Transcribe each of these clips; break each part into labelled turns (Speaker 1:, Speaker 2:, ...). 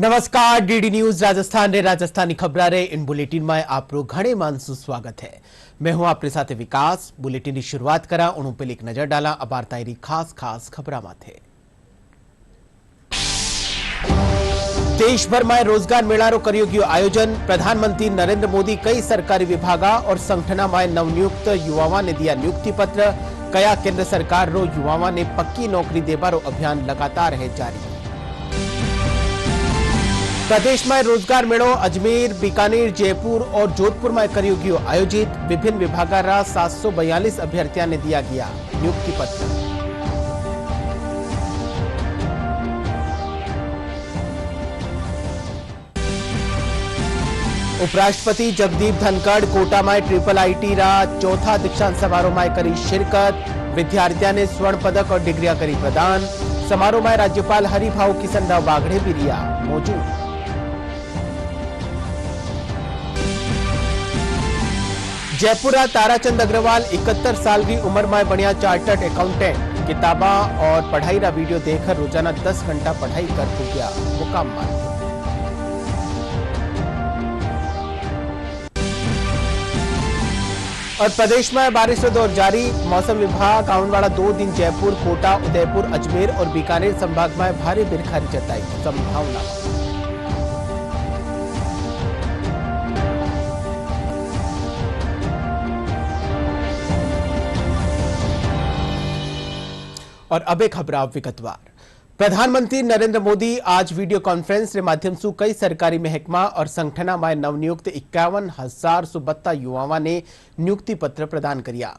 Speaker 1: नमस्कार, DD news Rajasthan रे राजस्थानी खबरा रे इन बुलेटिन में आपरो घणे मानसु स्वागत है। मैं हूं आपरे साथे विकास। बुलेटिन की शुरुआत करा उन पे एक नजर डाला अबार ताईरी खास खास खबरा माथे। देश भर में रोजगार मेळारो कर्यो गयो आयोजन। प्रधानमंत्री नरेंद्र मोदी कई सरकारी विभागा और संगठना में नवनियुक्त युवाओं ने दिया नियुक्ति पत्र। कया केंद्र सरकार रो युवाओं ने पक्की नौकरी देवारो अभियान लगातार है जारी। प्रदेश में रोजगार मेळो अजमेर, बीकानेर, जयपुर और जोधपुर में कर्यो गयो आयोजित। विभिन्न विभागारा 742 अभ्यर्थियों ने दिया गया नियुक्ति पत्र। उपराष्ट्रपति जगदीप धनखड़ कोटा में ट्रिपल आईटी रा चौथा दीक्षांत समारोह में करी शिरकत। विद्यार्थियों ने स्वर्ण पदक और डिग्रियां करी प्रदान। समारोह में राज्यपाल हरिभाऊ किशन राव बागड़े भी रिया मौजूद। जयपुरा ताराचंद अग्रवाल 71 साल की उम्र में बनिया चार्टर्ड अकाउंटेंट। किताबा और पढ़ाई रा वीडियो देखकर रोजाना 10 घंटा पढ़ाई कर चुकिया मुकाम मान। और प्रदेश में बारिश का दौर जारी। मौसम विभाग आने वाला 2 दिन जयपुर, कोटा, उदयपुर, अजमेर और बीकानेर संभाग में भारी बिरखारी जताई संभावना। और अब एक खबर विगतवार। प्रधानमंत्री नरेंद्र मोदी आज वीडियो कॉन्फ्रेंस के माध्यम से कई सरकारी महकमा और संगठना में नवनियुक्त 51,072 युवाओं ने नियुक्ति पत्र प्रदान किया।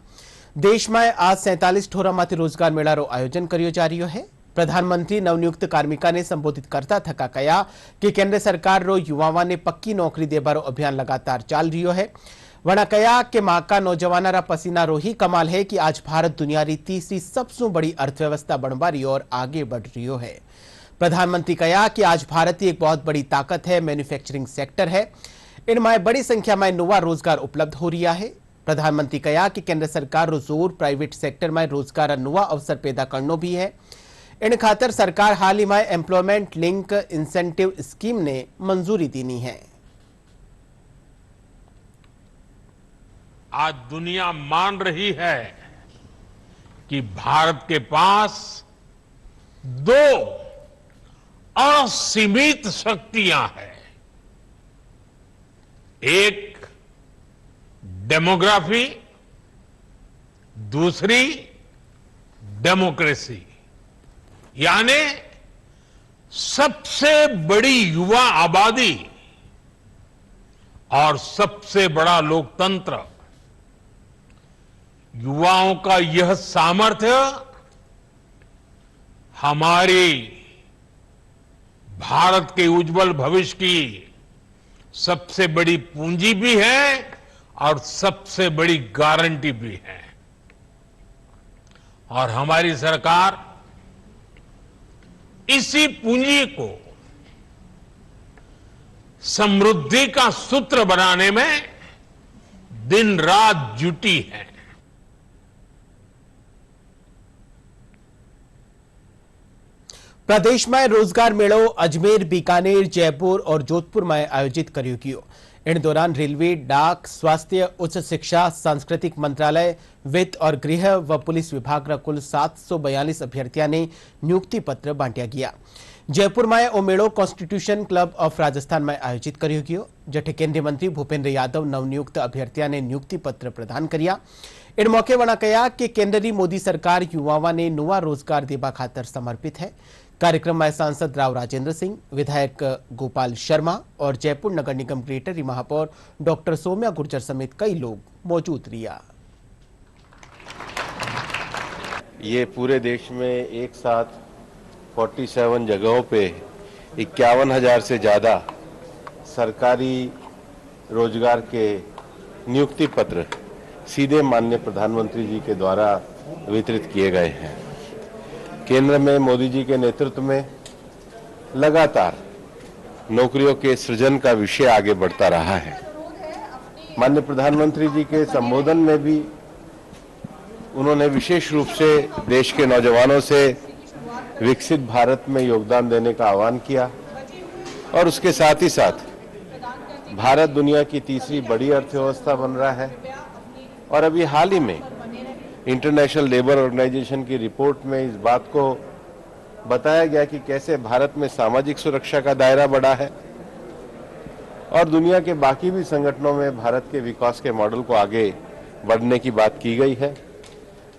Speaker 1: देश में आज 47 ठोरा माथे रोजगार मेळारो आयोजन कर्यो जा रह्यो है। प्रधानमंत्री नवनियुक्त कार्मिका ने संबोधित करता थका कया कि केंद्र सरकार रो युवाओं ने पक्की नौकरी देवारो अभियान लगातार चाल रह्यो है। वणा कया कि मां का नौजवाना पसीना रो ही कमाल है कि आज भारत दुनिया की तीसरी सबसे बड़ी अर्थव्यवस्था बनवारी और आगे बढ़ रही है। प्रधानमंत्री कया कि आज भारत की एक बहुत बड़ी ताकत है, मैन्युफैक्चरिंग सेक्टर है। इनमें बड़ी संख्या में नवा रोजगार उपलब्ध हो रहा है। प्रधानमंत्री कया कि केंद्र सरकार रो जोर प्राइवेट सेक्टर में रोजगार नवा अवसर पैदा करनो भी है। इन खातर सरकार हाल ही में एम्प्लॉयमेंट लिंक इंसेंटिव स्कीम ने मंजूरी दीनी है।
Speaker 2: आज दुनिया मान रही है कि भारत के पास 2 असीमित शक्तियां हैं। एक डेमोग्राफी, दूसरी डेमोक्रेसी, यानी सबसे बड़ी युवा आबादी और सबसे बड़ा लोकतंत्र। युवाओं का यह सामर्थ्य हमारी भारत के उज्जवल भविष्य की सबसे बड़ी पूंजी भी है और सबसे बड़ी गारंटी भी है। और हमारी सरकार इसी पूंजी को समृद्धि का सूत्र बनाने में दिन रात जुटी है।
Speaker 1: प्रदेश में रोजगार मेळो अजमेर, बीकानेर, जयपुर और जोधपुर में आयोजित कर्यो गयो। इन दौरान रेलवे, डाक, स्वास्थ्य, उच्च शिक्षा, सांस्कृतिक मंत्रालय, वित्त और गृह व पुलिस विभाग का कुल 742 अभ्यर्थियों ने नियुक्ति पत्र बांटिया गया। जयपुर में ओ मेळो कॉन्स्टिट्यूशन क्लब ऑफ राजस्थान में आयोजित कर्यो गयो, जठे केंद्रीय मंत्री भूपेन्द्र यादव नवनियुक्त अभ्यर्थियों ने नियुक्ति पत्र प्रदान किया। इन मौके वणा कया कि केंद्र मोदी सरकार युवाओं ने नवा रोजगार देवा खातर समर्पित है। कार्यक्रम में सांसद राव राजेंद्र सिंह, विधायक गोपाल शर्मा और जयपुर नगर निगम ग्रेटर महापौर डॉक्टर सौम्या गुर्जर समेत कई लोग मौजूद रिया।
Speaker 3: ये पूरे देश में एक साथ 47 जगहों पे 51,000 से ज्यादा सरकारी रोजगार के नियुक्ति पत्र सीधे माननीय प्रधानमंत्री जी के द्वारा वितरित किए गए हैं। केंद्र में मोदी जी के नेतृत्व में लगातार नौकरियों के सृजन का विषय आगे बढ़ता रहा है। माननीय प्रधानमंत्री जी के संबोधन में भी उन्होंने विशेष रूप से देश के नौजवानों से विकसित भारत में योगदान देने का आह्वान किया। और उसके साथ ही साथ भारत दुनिया की तीसरी बड़ी अर्थव्यवस्था बन रहा है। और अभी हाल ही में इंटरनेशनल लेबर ऑर्गेनाइजेशन की रिपोर्ट में इस बात को बताया गया कि कैसे भारत में सामाजिक सुरक्षा का दायरा बढ़ा है और दुनिया के बाकी भी संगठनों में भारत के विकास के मॉडल को आगे बढ़ने की बात की गई है।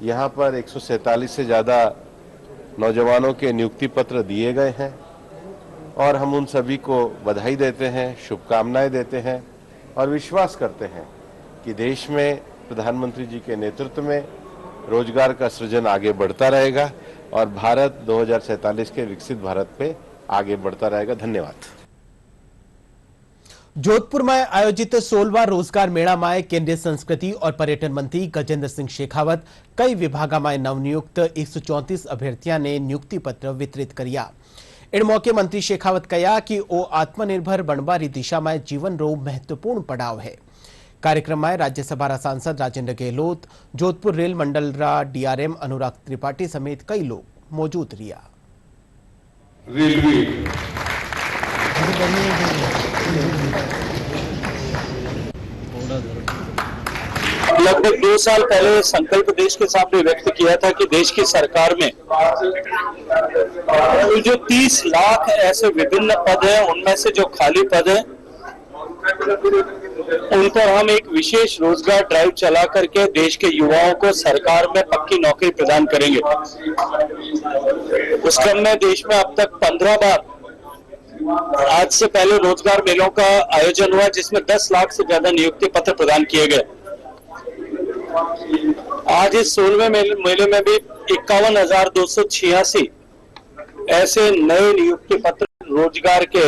Speaker 3: यहाँ पर 147 से ज़्यादा नौजवानों के नियुक्ति पत्र दिए गए हैं और हम उन सभी को बधाई देते हैं, शुभकामनाएं देते हैं और विश्वास करते हैं कि देश में प्रधानमंत्री जी के नेतृत्व में रोजगार का सृजन आगे बढ़ता रहेगा और भारत 2047 के विकसित भारत पे आगे बढ़ता रहेगा। धन्यवाद।
Speaker 1: जोधपुर में आयोजित 16वां रोजगार मेला में केंद्रीय संस्कृति और पर्यटन मंत्री गजेंद्र सिंह शेखावत कई विभाग में नवनियुक्त 134 अभ्यर्थियों ने नियुक्ति पत्र वितरित किया। इन मौके मंत्री शेखावत कहा कि ओ आत्मनिर्भर बनवारी दिशा में जीवन रो महत्वपूर्ण पड़ाव है। कार्यक्रम में राज्यसभा सांसद राजेंद्र गहलोत, जोधपुर रेल मंडल डीआरएम अनुराग त्रिपाठी समेत कई लोग मौजूद रिया।
Speaker 4: लगभग 2 साल पहले संकल्प देश के सामने व्यक्त किया था कि देश की सरकार में जो 30 लाख ऐसे विभिन्न पद हैं, उनमें से जो खाली पद हैं उन पर हम एक विशेष रोजगार ड्राइव चला करके देश के युवाओं को सरकार में पक्की नौकरी प्रदान करेंगे। उस क्रम में देश में अब तक 15 बार आज से पहले रोजगार मेलों का आयोजन हुआ, जिसमें 10 लाख से ज्यादा नियुक्ति पत्र प्रदान किए गए। आज इस 16वें मेले में भी 51,286 ऐसे नए नियुक्ति पत्र, रोजगार के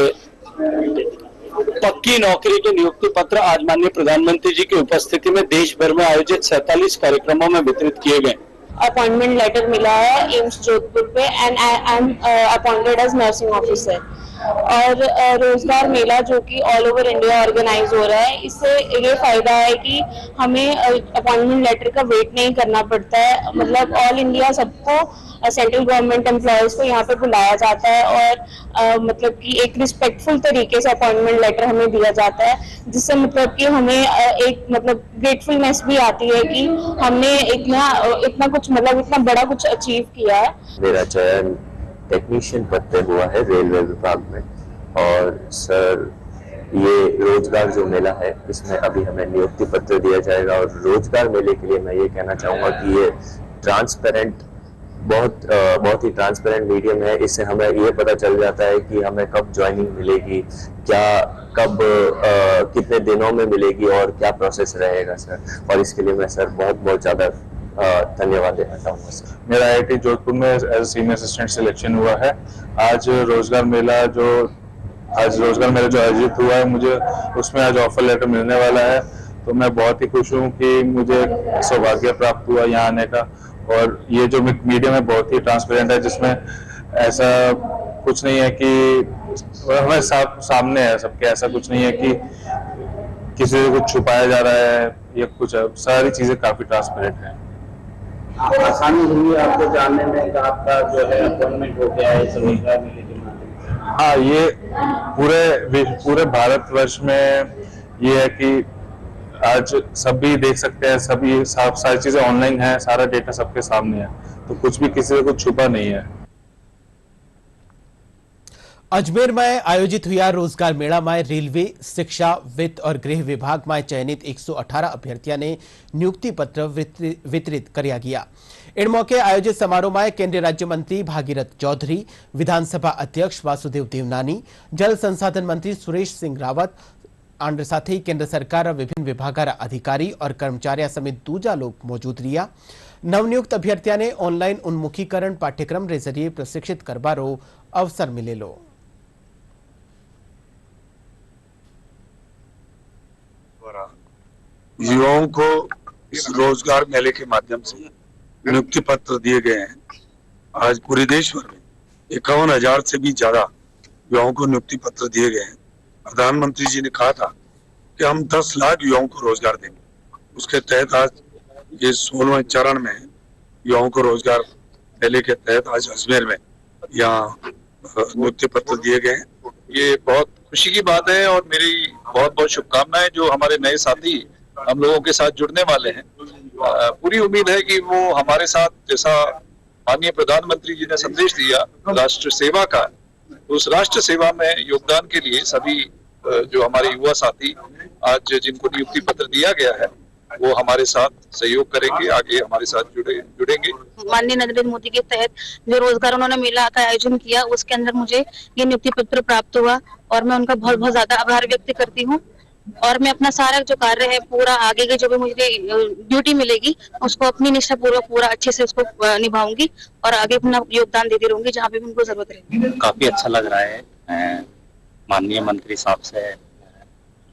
Speaker 4: पक्की नौकरी के नियुक्ति पत्र आज माननीय प्रधानमंत्री जी की उपस्थिति में देश भर में आयोजित 47 कार्यक्रमों में वितरित किए गए।
Speaker 5: अपॉइंटमेंट लेटर मिला है एम्स जोधपुर पे and I am appointed as nursing officer. और रोजगार मेला जो कि ऑल ओवर इंडिया ऑर्गेनाइज हो रहा है, इससे ये फायदा है कि हमें अपॉइंटमेंट लेटर का वेट नहीं करना पड़ता है। मतलब ऑल इंडिया सबको, सेंट्रल गवर्नमेंट एम्प्लॉयज को यहाँ पे बुलाया जाता है और मतलब कि एक रिस्पेक्टफुल तरीके से अपॉइंटमेंट लेटर हमें दिया जाता है, जिससे मतलब कि हमें एक मतलब ग्रेटफुलनेस भी आती है कि हमने इतना कुछ मतलब इतना बड़ा कुछ अचीव किया है।
Speaker 6: मेरा चयन टेक्नीशियन पद पे हुआ है रेलवे विभाग में। और सर, ये रोजगार जो मेला है इसमें अभी हमें नियुक्ति पत्र दिया जाएगा। और रोजगार मेले के लिए मैं ये कहना चाहूँगा कि ये ट्रांसपेरेंट, बहुत ही ट्रांसपेरेंट मीडियम है। इससे हमें ये पता चल जाता है कि हमें कब ज्वाइनिंग मिलेगी, कब कितने दिनों में मिलेगी और क्या प्रोसेस रहेगा सर। और इसके लिए मैं सर बहुत ज़्यादा धन्यवाद देना चाहूँगा सर।
Speaker 7: मेरा IIT जोधपुर में एज सीनियर असिस्टेंट सिलेक्शन हुआ है। आज रोजगार मेला जो आयोजित हुआ है, मुझे उसमें आज ऑफर लेटर मिलने वाला है। तो मैं बहुत ही खुश हूँ कि मुझे सौभाग्य प्राप्त हुआ यहाँ आने का। और ये जो मीडियम है बहुत ही ट्रांसपेरेंट है, जिसमें ऐसा कुछ नहीं है कि हमें सामने है सबके, ऐसा कुछ नहीं है कि किसी से कुछ छुपाया जा रहा है या कुछ। सारी चीजें काफी ट्रांसपेरेंट है।
Speaker 8: आसानी हुई आपको जानने में कि आपका जो है अपॉइंटमेंट हो गया है रोजगार मेले के माध्यम से?
Speaker 7: हाँ, ये पूरे भारतवर्ष में ये है कि आज सभी देख सकते हैं, सारी चीजें ऑनलाइन है, सारा डेटा सबके सामने है, तो कुछ भी किसी से कुछ छुपा नहीं है।
Speaker 1: अजमेर में आयोजित हुआ रोजगार मेला में रेलवे, शिक्षा, वित्त और गृह विभाग में चयनित 118 अभ्यर्थियों ने नियुक्ति पत्र वितरित किया गया। इन मौके आयोजित समारोह में केंद्रीय राज्य मंत्री भागीरथ चौधरी, विधानसभा अध्यक्ष वासुदेव देवनानी, जल संसाधन मंत्री सुरेश सिंह रावत और साथ ही केंद्र सरकार विभिन्न विभागार अधिकारी और कर्मचारी समेत दूजा लोग मौजूद रिया। नवनियुक्त अभ्यर्थियों ने ऑनलाइन उन्मुखीकरण पाठ्यक्रम के जरिए प्रशिक्षित करवारो अवसर मिलेलो।
Speaker 9: युवाओं को इस रोजगार मेले के माध्यम से नियुक्ति पत्र दिए गए हैं। आज पूरे देश भर में 51,000 से भी ज्यादा युवाओं को नियुक्ति पत्र दिए गए हैं। प्रधानमंत्री जी ने कहा था कि हम 10 लाख युवाओं को रोजगार देंगे। उसके तहत आज ये 16वें चरण में युवाओं को रोजगार मेले के तहत आज अजमेर में यहाँ नियुक्ति पत्र दिए गए हैं। ये बहुत
Speaker 10: खुशी की बात है और मेरी बहुत बहुत शुभकामनाएं जो हमारे नए साथी हम लोगों के साथ जुड़ने वाले हैं। पूरी उम्मीद है कि वो हमारे साथ, जैसा माननीय प्रधानमंत्री जी ने संदेश दिया राष्ट्र सेवा का, उस राष्ट्र सेवा में योगदान के लिए सभी जो हमारे युवा साथी आज जिनको नियुक्ति पत्र दिया गया है वो हमारे साथ सहयोग करेंगे, आगे हमारे साथ जुड़ेंगे।
Speaker 5: माननीय नरेंद्र मोदी के तहत जो रोजगार उन्होंने मेला का आयोजन किया उसके अंदर मुझे ये नियुक्ति पत्र प्राप्त हुआ और मैं उनका बहुत बहुत ज्यादा आभार व्यक्त करती हूँ। और मैं अपना सारा जो कार्य है पूरा आगे की जो भी मुझे ड्यूटी मिलेगी उसको अपनी निष्ठा पूरा अच्छे से उसको निभाऊंगी और आगे अपना योगदान देती रहूंगी जहाँ भी उनको जरूरत रहेगी।
Speaker 4: काफी अच्छा लग रहा है। माननीय मंत्री साहब से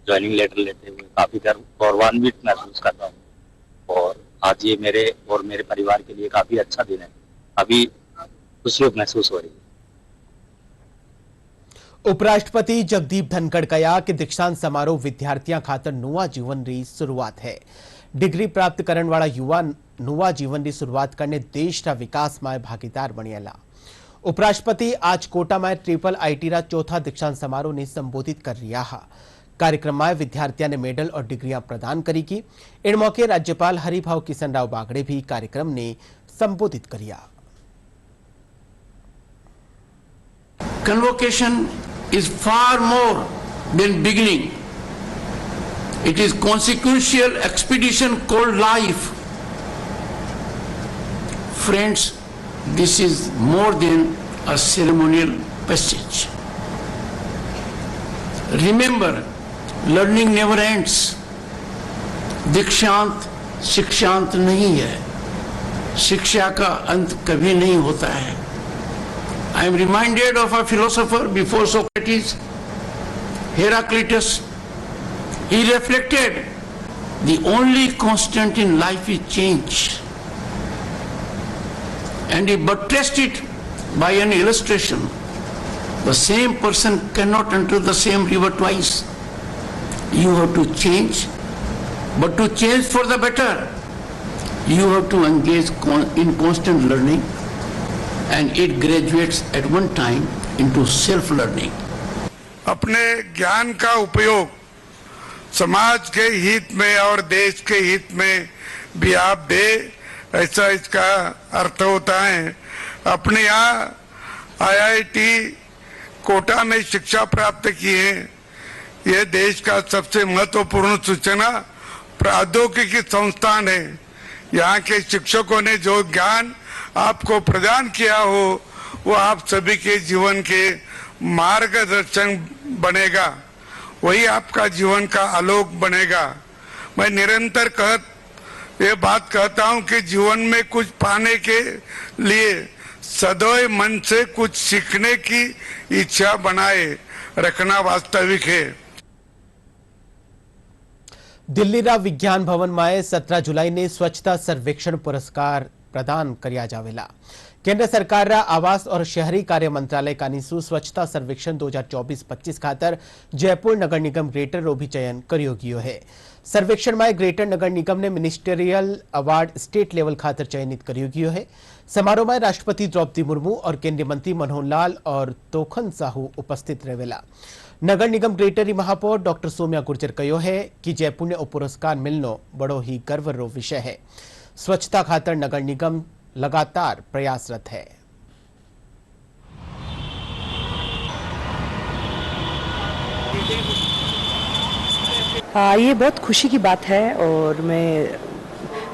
Speaker 4: ज्वाइनिंग लेटर लेते हुए काफी गौरवान्वित महसूस कर रहा हूँ और आज ये मेरे और मेरे परिवार के लिए काफी अच्छा दिन है। अभी खुशी महसूस हो रही है।
Speaker 1: उपराष्ट्रपति जगदीप धनखड़ कहा कि दीक्षांत समारोह विद्यार्थियों खातर नवा जीवन री शुरुआत है। डिग्री प्राप्त करने वाला युवा नवा जीवन री शुरुआत करने देश रा विकास में भागीदार बनियाला। उपराष्ट्रपति आज कोटा में ट्रिपल आईटी रा चौथा दीक्षांत समारोह ने संबोधित कर रहा है। कार्यक्रम में विद्यार्थियों ने मेडल और डिग्रियां प्रदान करी की। इन मौके राज्यपाल हरिभाऊ किशन राव बागड़े भी कार्यक्रम ने संबोधित करिया।
Speaker 11: Convocation is far more than beginning. It is consequential expedition called life. Friends, this is more than a ceremonial passage. Remember, learning never ends. दीक्षांत शिक्षांत नहीं है, शिक्षा का अंत कभी नहीं होता है। I am reminded of a philosopher before Socrates, Heraclitus. He reflected, the only constant in life is change. And he buttressed it by an illustration. The same person cannot enter the same river twice. You have to change, but to change for the better, you have to engage in constant learning, and it graduates at one time into self-learning.
Speaker 9: अपने ज्ञान का उपयोग समाज के हित में और देश के हित में भी आप दे, ऐसा इसका अर्थ होता है। अपने यहाँ IIT कोटा में शिक्षा प्राप्त की है। यह देश का सबसे महत्वपूर्ण सूचना प्रौद्योगिकी संस्थान है। यहाँ के शिक्षकों ने जो ज्ञान आपको प्रदान किया हो वो आप सभी के जीवन के मार्गदर्शन बनेगा, वही आपका जीवन का आलोक बनेगा। मैं निरंतर ये बात कहता हूँ कि जीवन में कुछ पाने के लिए सदैव मन से कुछ सीखने की इच्छा बनाए रखना वास्तविक है।
Speaker 1: दिल्ली रा विज्ञान भवन में 17 जुलाई ने स्वच्छता सर्वेक्षण पुरस्कार प्रदान कर्या जावेला। केंद्र सरकार रा आवास और शहरी कार्य मंत्रालय का निशु स्वच्छता सर्वेक्षण 2024-25 खातर जयपुर नगर निगम ग्रेटर रो भी चयन कर्यो गयो है। सर्वेक्षण में ग्रेटर नगर निगम ने मिनिस्टरियल अवार्ड स्टेट लेवल खातर चयनित कर्यो गयो है। समारोह में राष्ट्रपति द्रौपदी मुर्मू और केंद्रीय मंत्री मनोहर लाल और तोखन साहू उपस्थित रहेला। नगर निगम ग्रेटर री महापौर डॉक्टर सोम्या गुर्जर कहो है कि जयपुर ने पुरस्कार मिलनो बड़ो ही गर्व रो विषय है। स्वच्छता खातर नगर निगम लगातार प्रयासरत है।
Speaker 12: ये बहुत खुशी की बात है और मैं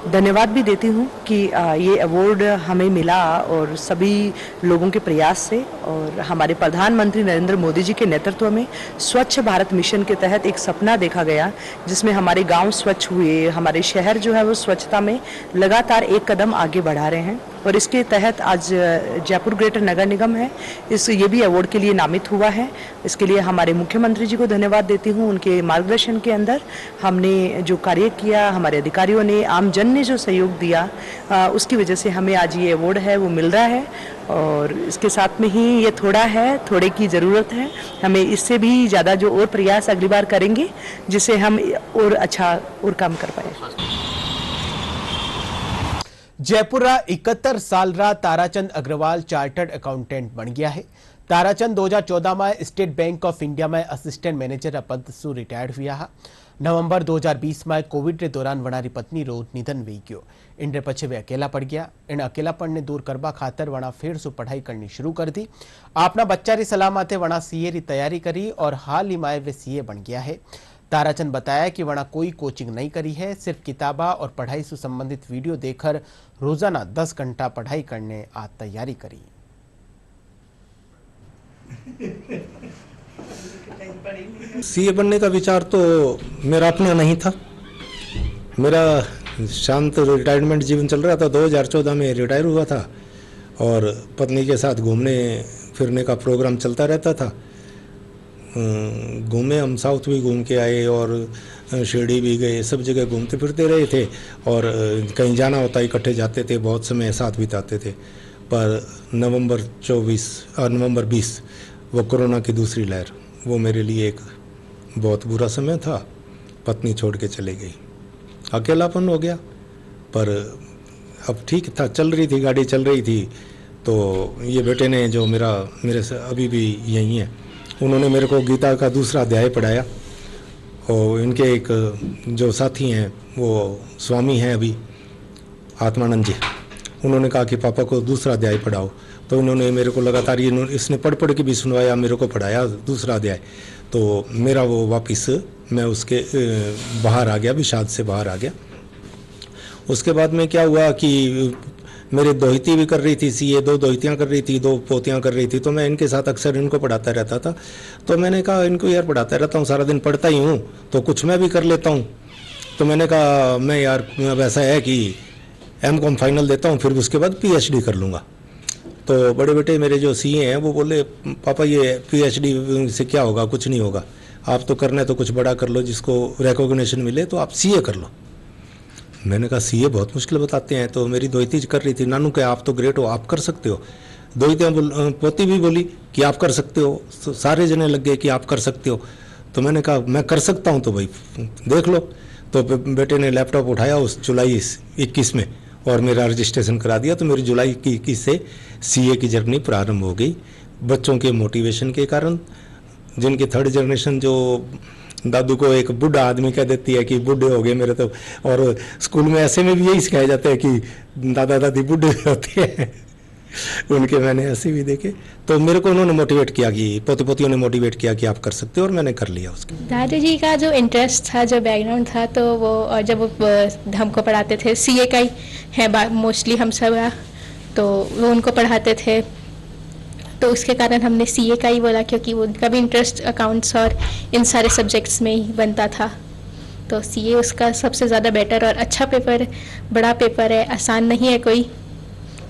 Speaker 12: धन्यवाद भी देती हूँ कि ये अवार्ड हमें मिला और सभी लोगों के प्रयास से और हमारे प्रधानमंत्री नरेंद्र मोदी जी के नेतृत्व में स्वच्छ भारत मिशन के तहत एक सपना देखा गया जिसमें हमारे गांव स्वच्छ हुए, हमारे शहर जो है वो स्वच्छता में लगातार एक कदम आगे बढ़ा रहे हैं और इसके तहत आज जयपुर ग्रेटर नगर निगम है ये भी अवार्ड के लिए नामित हुआ है। इसके लिए हमारे मुख्यमंत्री जी को धन्यवाद देती हूँ। उनके मार्गदर्शन के अंदर हमने जो कार्य किया, हमारे अधिकारियों ने, आमजन ने जो सहयोग दिया, उसकी वजह से हमें आज ये अवार्ड है वो मिल रहा है और इसके साथ में ही ये थोड़े की ज़रूरत है। हमें इससे भी ज़्यादा जो और प्रयास अगली बार करेंगे जिससे हम और अच्छा और काम कर पाए। जयपुर 71 साल रा ताराचंद अग्रवाल चार्टर्ड अकाउंटेंट बन गया है।
Speaker 1: ताराचंद 2014 में स्टेट बैंक ऑफ इंडिया में असिस्टेंट मैनेजर पद से रिटायर्ड हुआ। नवंबर 2020 में कोविड के दौरान वणारी पत्नी रो निधन वी गयो। इनके पछे वे अकेला पड़ गया। इन अकेलापन ने दूर करवा खातर वणा फेर से पढ़ाई करनी शुरू कर दी। आपना बच्चा री सलाह माथे वणा सीए री तैयारी करी और हाल ही में वे सीए बन गया है। ताराचंद बताया कि वणा कोई कोचिंग नहीं करी है, सिर्फ किताबा और पढ़ाई से संबंधित वीडियो देखकर रोजाना 10 घंटा पढ़ाई करने आज तैयारी करी।
Speaker 13: सीए बनने का विचार तो मेरा अपना नहीं था। मेरा शांत रिटायरमेंट जीवन चल रहा था। 2014 में रिटायर हुआ था और पत्नी के साथ घूमने फिरने का प्रोग्राम चलता रहता था। घूमे, हम साउथ भी घूम के आए और शिरडी भी गए, सब जगह घूमते फिरते रहे थे और कहीं जाना होता इकट्ठे जाते थे, बहुत समय साथ बिताते थे। पर नवंबर 20 वो कोरोना की दूसरी लहर, वो मेरे लिए एक बहुत बुरा समय था। पत्नी छोड़ के चली गई, अकेलापन हो गया। पर अब ठीक था, चल रही थी गाड़ी, चल रही थी। तो ये बेटे ने जो मेरे से अभी भी यही है, उन्होंने मेरे को गीता का दूसरा अध्याय पढ़ाया। और इनके एक जो साथी हैं वो स्वामी हैं अभी, आत्मानंद जी, उन्होंने कहा कि पापा को दूसरा अध्याय पढ़ाओ। तो इन्होंने मेरे को लगातार इसने पढ़ के भी सुनवाया, मेरे को पढ़ाया दूसरा अध्याय। तो मेरा वो वापस मैं उसके बाहर आ गया, विषाद से बाहर आ गया। उसके बाद में क्या हुआ कि मेरे दोहिती भी कर रही थी सीए, 2 दोहितियाँ कर रही थी, 2 पोतियाँ कर रही थी। तो मैं इनके साथ अक्सर इनको पढ़ाता रहता था। तो मैंने कहा इनको यार पढ़ाता रहता हूँ, सारा दिन पढ़ता ही हूँ, तो कुछ मैं भी कर लेता हूँ। तो मैंने कहा मैं यार अब ऐसा है कि एमकॉम फाइनल देता हूँ, फिर उसके बाद पीएचडी कर लूँगा। तो बड़े बेटे मेरे जो सीए हैं वो बोले पापा ये पीएचडी से क्या होगा, कुछ नहीं होगा, आप तो करना है तो कुछ बड़ा कर लो, जिसको रिकॉग्निशन मिले, तो आप सीए कर लो। मैंने कहा सीए बहुत मुश्किल बताते हैं। तो मेरी दोहिती कर रही थी, नानू क्या आप तो ग्रेट हो, आप कर सकते हो। दोहितियाँ पोती भी बोली कि आप कर सकते हो। तो सारे जने लग गए कि आप कर सकते हो। तो मैंने कहा मैं कर सकता हूँ तो भाई देख लो। तो बेटे ने लैपटॉप उठाया उस जुलाई 21 में और मेरा रजिस्ट्रेशन करा दिया। तो मेरी जुलाई 21 से सीए की जर्नी प्रारंभ हो गई। बच्चों के मोटिवेशन के कारण, जिनकी 3rd जनरेशन जो दादू को एक बूढ़ा आदमी कह देती है कि बूढ़े हो गए मेरे तो, और स्कूल में ऐसे में भी यही सिखाया जाता है कि दादा दादी बूढ़े होते हैं। उनके मैंने ऐसे भी देखे। तो मेरे को उन्होंने मोटिवेट किया कि पोते पोतियों ने मोटिवेट किया कि आप कर सकते हो, और मैंने कर लिया उसके।
Speaker 14: दादू जी का जो इंटरेस्ट था, जो बैकग्राउंड था, तो वो जब वो हमको पढ़ाते थे, सीए का ही है मोस्टली हम सब, तो वो उनको पढ़ाते थे। तो उसके कारण हमने सीए का ही बोला, क्योंकि वो उनका भी इंटरेस्ट अकाउंट्स और इन सारे सब्जेक्ट्स में ही बनता था। तो सीए उसका सबसे ज़्यादा बेटर और अच्छा पेपर, बड़ा पेपर है, आसान नहीं है कोई।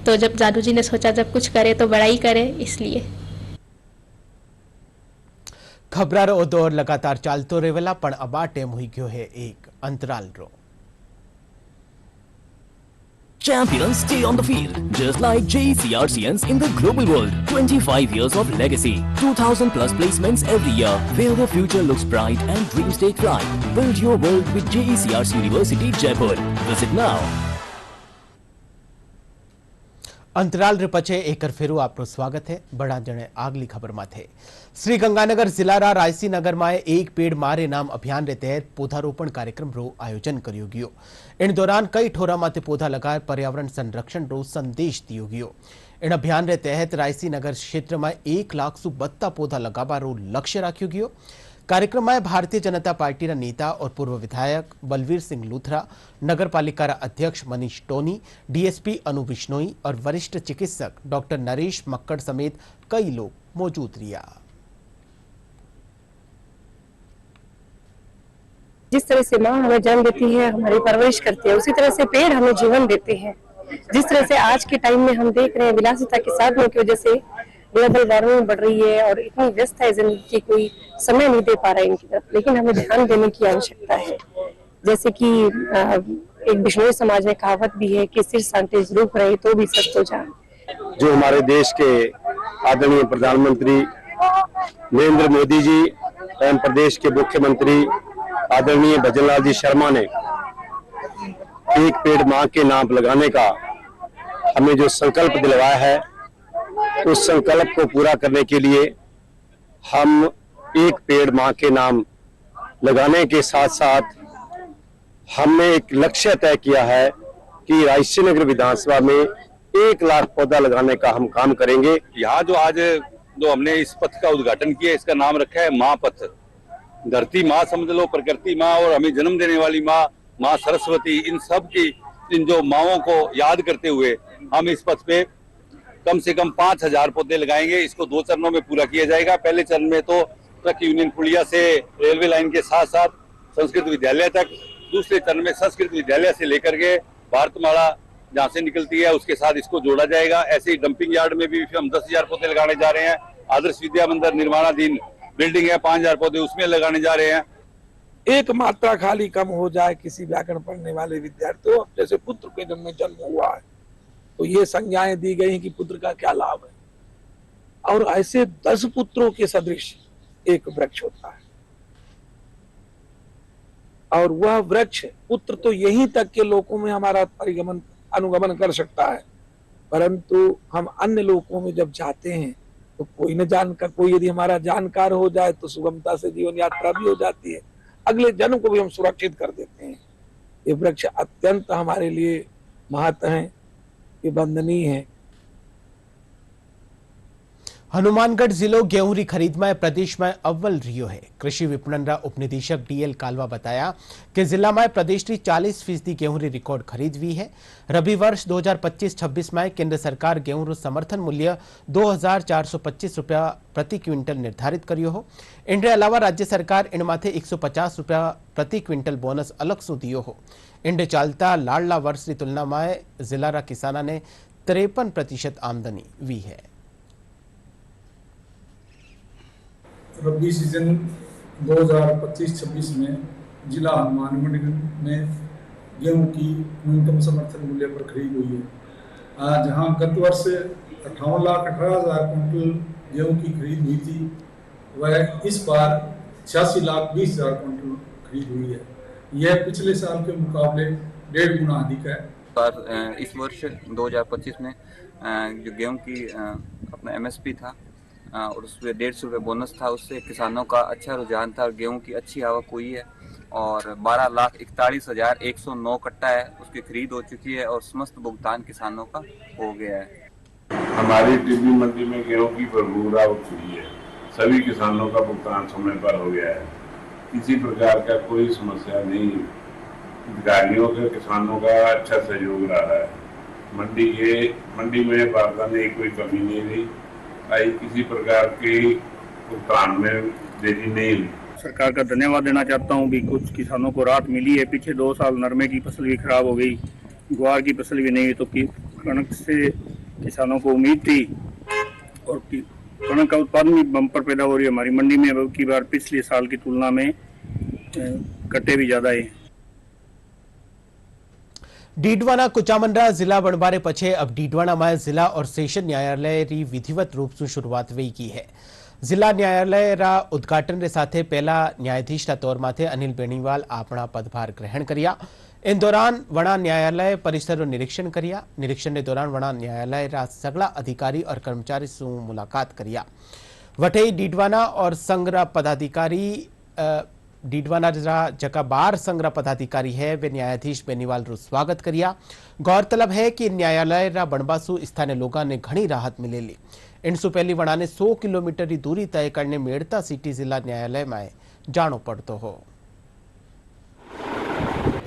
Speaker 14: तो जब दादू जी ने सोचा जब कुछ करे तो बड़ा ही करे, इसलिए।
Speaker 1: खबरारो दौर लगातार चालतो रहेला, पण अबा टेम हुई गयो है एक अंतराल रो।
Speaker 15: Champions stay on the field, just like JECRCNs in the global world. 25 years of legacy, 2000 plus placements every year, where the future looks bright and dreams take flight. Build your world with JECRC University, Jaipur. Visit now.
Speaker 1: अंतराल रे पछे एकर फेरू आपनो स्वागत है। बड़ा जने आगली खबर माथे श्री गंगानगर जिला रायसी नगर में एक पेड़ मारे नाम अभियान रे तहत पौधारोपण कार्यक्रम रो आयोजन करियो गयो। इन दौरान कई ठोरा माथे पौधा लगाए पर्यावरण संरक्षण रो संदेश दियो गयो। इन अभियान रे तहत रायसी नगर क्षेत्र में 1 लाख सु 72 पौधा लगावा रो लक्ष्य राख्यो गयो। कार्यक्रम में भारतीय जनता पार्टी नेता और पूर्व विधायक बलवीर सिंह लूथरा, नगर पालिका अध्यक्ष मनीष टोनी, डीएसपी अनु बिश्नोई और वरिष्ठ चिकित्सक डॉक्टर नरेश मक्कड़ समेत कई लोग मौजूद रिया।
Speaker 16: जिस तरह से माँ हमें जन्म देती है, हमारी परवरिश करती है, उसी तरह से पेड़ हमें जीवन देते हैं। जिस तरह से आज के टाइम में हम देख रहे हैं विलासिता के साधनों की वजह से ग्लोबल वार्मिंग बढ़ रही है और इतनी व्यस्त है जिंदगी की, कोई समय नहीं दे पा रहा है इनकी तरफ, लेकिन हमें ध्यान देने की आवश्यकता है। जैसे कि एक बिश्नोई समाज में कहावत भी है कि सिर सांटे रूप रहे तो भी सच तो जान।
Speaker 17: जो हमारे देश के आदरणीय प्रधानमंत्री नरेंद्र मोदी जी एवं प्रदेश के मुख्यमंत्री आदरणीय भजनलाल जी शर्मा ने एक पेड़ मां के नाम लगाने का हमें जो संकल्प दिलवाया है, उस संकल्प को पूरा करने के लिए हम एक पेड़ मां के नाम लगाने के साथ साथ हमने एक लक्ष्य तय किया है कि रायसीनगर विधानसभा में 1 लाख पौधा लगाने का हम काम करेंगे।
Speaker 18: यहाँ जो आज जो हमने इस पथ का उद्घाटन किया, इसका नाम रखा है माँ पथ। धरती माँ समझ लो, प्रकृति माँ और हमें जन्म देने वाली माँ, माँ सरस्वती, इन सब की इन जो माओं को याद करते हुए हम इस पथ पे कम से कम 5000 पौधे लगाएंगे। इसको 2 चरणों में पूरा किया जाएगा। पहले चरण में तो ट्रक यूनियन पुलिया से रेलवे लाइन के साथ साथ संस्कृत विद्यालय तक, दूसरे चरण में संस्कृत विद्यालय से लेकर के भारतमाला जहाँ से निकलती है उसके साथ इसको जोड़ा जाएगा। ऐसे ही डंपिंग यार्ड में भी हम 10,000 पौधे लगाने जा रहे हैं। आदर्श विद्या मंदिर निर्माणाधीन बिल्डिंग है, 5000 पौधे उसमें लगाने जा रहे हैं।
Speaker 19: एक मात्रा खाली कम हो जाए किसी व्याकरण पढ़ने वाले विद्यार्थियों, जैसे पुत्र के जन्म हुआ है तो ये संज्ञाएं दी गई कि पुत्र का क्या लाभ है, और ऐसे 10 पुत्रों के सदृश एक वृक्ष होता है, और वह वृक्ष पुत्र तो यहीं तक के लोकों में हमारा परिगमन अनुगमन कर सकता है, परंतु हम अन्य लोकों में जब जाते हैं तो कोई न जानकर, कोई यदि हमारा जानकार हो जाए तो सुगमता से जीवन यात्रा भी हो जाती है, अगले जन्म को भी हम सुरक्षित कर देते हैं। ये वृक्ष अत्यंत हमारे लिए महत्व है, ये वंदनीय है।
Speaker 1: हनुमानगढ़ जिलो गेहूं खरीद में प्रदेश में अव्वल रियो है। कृषि विपणन रा उपनिदेशक DL कालवा बताया कि जिला में प्रदेश की 40% गेहूं री रिकॉर्ड खरीद हुई है। रबी वर्ष 2025-26 में केंद्र सरकार गेहूं रो समर्थन मूल्य 2425 रुपया प्रति क्विंटल निर्धारित करियो हो। इनके अलावा राज्य सरकार इन माथे 150 रुपया प्रति क्विंटल बोनस अलग सु दियो हो। इनके चालता लाडला वर्ष की तुलना में जिला रा किसाना ने 53% आमदनी हुई है।
Speaker 20: रबी सीजन 2025-26 में जिला हनुमानगढ़ में गेहूं की न्यूनतम समर्थन मूल्य पर खरीद हुई है। जहां गत वर्ष 58,18,000 कुंटल गेहूं की खरीद हुई थी, वह इस बार 86,20,000 कुंटल खरीद हुई है। यह पिछले साल के मुकाबले 1.5 गुना अधिक है।
Speaker 21: इस वर्ष 2025 में जो गेहूं की अपना MSP था और उसमें 150 रुपये बोनस था, उससे किसानों का अच्छा रुझान था और गेहूं की अच्छी आवक हुई है और 12,41,109 कट्टा है उसकी खरीद हो चुकी है और समस्त भुगतान किसानों का हो गया है।
Speaker 22: हमारी टिब्बी मंडी में गेहूं की भरपूर आवक हुई है। सभी किसानों का भुगतान समय पर हो गया है। किसी प्रकार का कोई समस्या नहीं। अधिकारियों के किसानों का अच्छा सहयोग रहा है। मंडी में बारदाने की कोई कमी नहीं रही। किसी प्रकार के भुगतान में देरी नहीं हुई।
Speaker 23: सरकार का धन्यवाद देना चाहता हूं भी कुछ किसानों को राहत मिली है। पीछे 2 साल नरमे की फसल भी खराब हो गई, ग्वार की फसल भी नहीं हुई, तो कणक से किसानों को उम्मीद थी और कणक का उत्पादन भी बम्पर पैदा हो रही है हमारी मंडी में। अब की बार पिछले साल की तुलना में कट्टे भी ज्यादा है।
Speaker 1: डीडवाना कुचामंडा जिला बनबारे पछे अब डीडवाना में जिला और सेशन न्यायालय री विधिवत रूप से शुरुआत हुई की है। जिला न्यायालय रा उद्घाटन रे साथे पहला न्यायाधीश रा तौर माथे अनिल बेनीवाल अपना पदभार ग्रहण करिया। इन दौरान वणा न्यायालय परिसर निरीक्षण करिया। निरीक्षण के दौरान वणा न्यायालय रा सगला अधिकारी और कर्मचारी से मुलाकात करिया। वठई डीडवाना और संघ रा पदाधिकारी डीडवाना जका 12 संघ रा पदाधिकारी है वे न्यायाधीश बेनीवाल रो स्वागत करिया। गौरतलब है कि न्यायालय रा बनबासु स्थानीय लोगों ने घनी राहत मिलेली। इनसु पहली वणा ने 100 किलोमीटर की दूरी तय करने मेड़ता सिटी जिला न्यायालय में जानो पड़तो हो।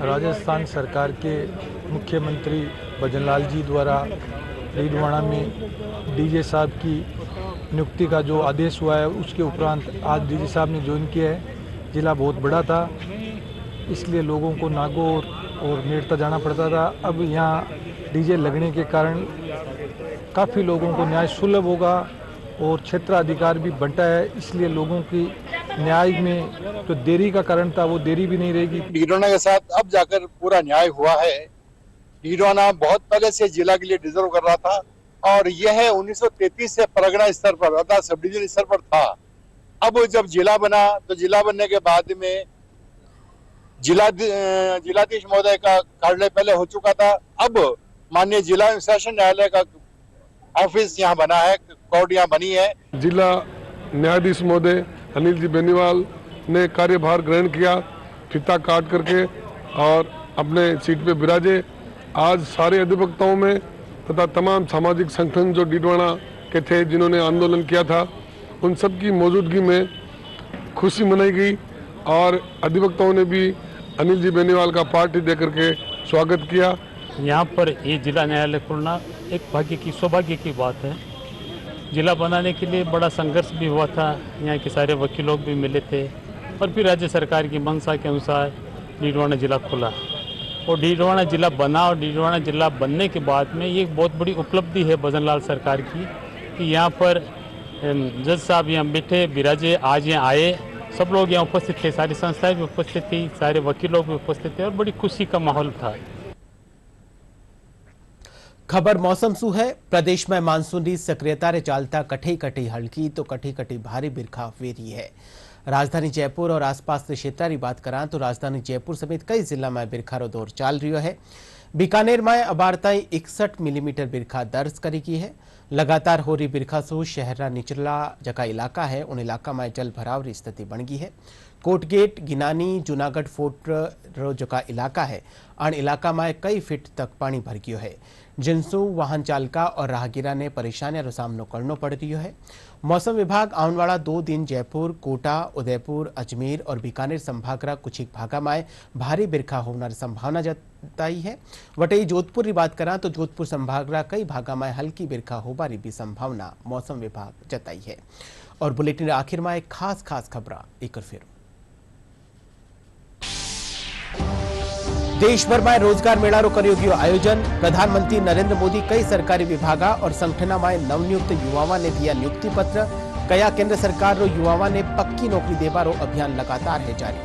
Speaker 24: राजस्थान सरकार के मुख्यमंत्री भजनलाल जी द्वारा डीडवाना में डीजे साहब की नियुक्ति का जो आदेश हुआ है, उसके उपरांत आज डीजे साहब ने ज्वाइन किया है। जिला बहुत बड़ा था, इसलिए लोगों को नागौर और मेड़ता जाना पड़ता था। अब यहाँ डीजे लगने के कारण काफ़ी लोगों को न्याय सुलभ होगा और क्षेत्राधिकार भी बंटा है, इसलिए लोगों की न्याय में जो देरी का कारण था वो देरी भी नहीं रहेगी।
Speaker 25: डीडवाना के साथ अब जाकर पूरा न्याय हुआ है। डीडवाना बहुत पहले से जिला के लिए डिजर्व कर रहा था और यह 1933 से परगना स्तर पर अर्थात सब डिवीजन स्तर पर था। अब जब जिला बना तो जिला बनने के बाद में जिलाधीश महोदय का कार्यालय पहले हो चुका था। अब माननीय जिला सेशन न्यायालय का ऑफिस यहाँ बना है कोर्ट यहाँ बनी है।
Speaker 2: जिला न्यायाधीश महोदय अनिल जी बेनीवाल ने कार्यभार ग्रहण किया, फीता काट करके और अपने सीट पे विराजे। आज सारे अधिवक्ताओं में तथा तमाम सामाजिक संगठन जो डीडवाना के थे, जिन्होंने आंदोलन किया था, उन सब की मौजूदगी में खुशी मनाई गई और अधिवक्ताओं ने भी अनिल जी बेनीवाल का पार्टी देकर के स्वागत किया।
Speaker 3: यहाँ पर ये जिला न्यायालय खुलना एक भाग्य की, सौभाग्य की बात है। जिला बनाने के लिए बड़ा संघर्ष भी हुआ था, यहाँ के सारे वकील लोग भी मिले थे और फिर राज्य सरकार की मंशा के अनुसार डीडवाना जिला खुला और डीडवाना जिला बना। और डीडवाना जिला बनने के बाद में ये एक बहुत बड़ी उपलब्धि है भजनलाल सरकार की कि यहाँ पर जज साहब यहाँ बैठे विराजे, आज यहाँ आए, सब लोग यहाँ उपस्थित थे, सारी संस्थाएं भी उपस्थित थी, सारे वकील लोग भी उपस्थित थे और बड़ी खुशी का माहौल था।
Speaker 1: खबर मौसम सु है। प्रदेश में मानसूनी सक्रियता रे चालता कठी कठी हल्की तो कठी कठी भारी बिरखा हुई रही है। राजधानी जयपुर और आसपास के क्षेत्र की बात करा तो राजधानी जयपुर समेत कई जिला में बिरखारो दौर चाल रही है। बीकानेर में अबारताई 61 मिलीमीटर बिरखा दर्ज करी की है। लगातार हो रही बिरखा सु शहर निचला जका इलाका है उन इलाका में जल भराव की स्थिति बन गई है। कोटगेट, गिनानी, जूनागढ़ फोर्ट रो जका इलाका है अण इलाका में कई फीट तक पानी भर गयो है, जिनसु वाहन चालका और राहगीरा ने परेशानियों रो सामनो करनो पड़ रही है। मौसम विभाग आने वाला 2 दिन जयपुर, कोटा, उदयपुर, अजमेर और बीकानेर संभाग रा कुछ भागा में भारी बिरखा होने की संभावना जताई है। वटई जोधपुर की बात करा तो जोधपुर संभाग रा कई भागा में हल्की बिरखा होबारी भी संभावना मौसम विभाग जताई है। और बुलेटिन आखिर में एक खास खबर एक फिर देश भर में रोजगार मेला रो कर्यो गयो आयोजन। प्रधानमंत्री नरेंद्र मोदी कई सरकारी विभागा और संगठना में नवनियुक्त युवाओं ने दिया नियुक्ति पत्र। कया केंद्र सरकार रो युवाओं ने पक्की नौकरी देवारो अभियान लगातार है जारी।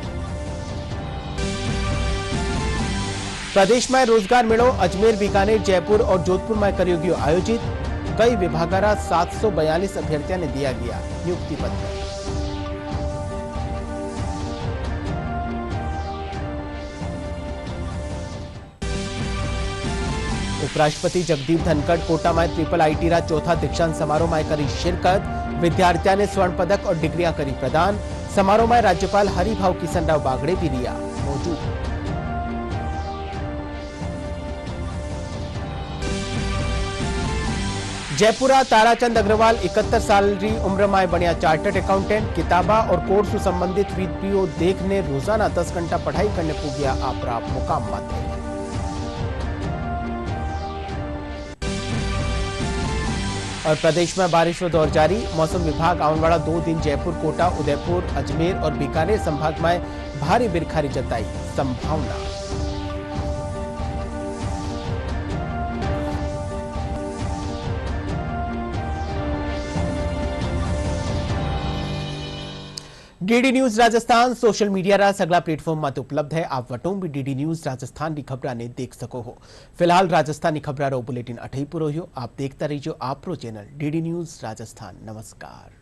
Speaker 1: प्रदेश में रोजगार मेलो अजमेर, बीकानेर, जयपुर और जोधपुर में कर्यो गयो आयोजित। कई विभागारा 742 अभ्यर्थियों ने दिया गया नियुक्ति पत्र। उपराष्ट्रपति जगदीप धनखड़ कोटा में ट्रिपल आईटी रा चौथा दीक्षांत समारोह में करी शिरकत। विद्यार्थियों ने स्वर्ण पदक और डिग्रियां करी प्रदान। समारोह में राज्यपाल हरिभाऊ किशनराव बागड़े भी रिया मौजूद। जयपुरा ताराचंद अग्रवाल 71 साल की उम्र में बनिया चार्टर्ड अकाउंटेंट। किताबा और कोर्स से संबंधित वीडियो देखने रोजाना 10 घंटा पढ़ाई करने पुगिया आपरा मुकाम माथे। और प्रदेश में बारिश का दौर जारी। मौसम विभाग आने वाला 2 दिन जयपुर, कोटा, उदयपुर, अजमेर और बीकानेर संभाग में भारी बिरखारी जताई संभावना। DD news Rajasthan social media रा सगला प्लेटफॉर्म में उपलब्ध है। आप वटों भी डीडी न्यूज राजस्थान की खबर ने देख सको हो। फिलहाल राजस्थानी खबर बुलेटिन अठई पूरो हो। आप देखता रहिए आपरो चैनल डीडी न्यूज राजस्थान। नमस्कार।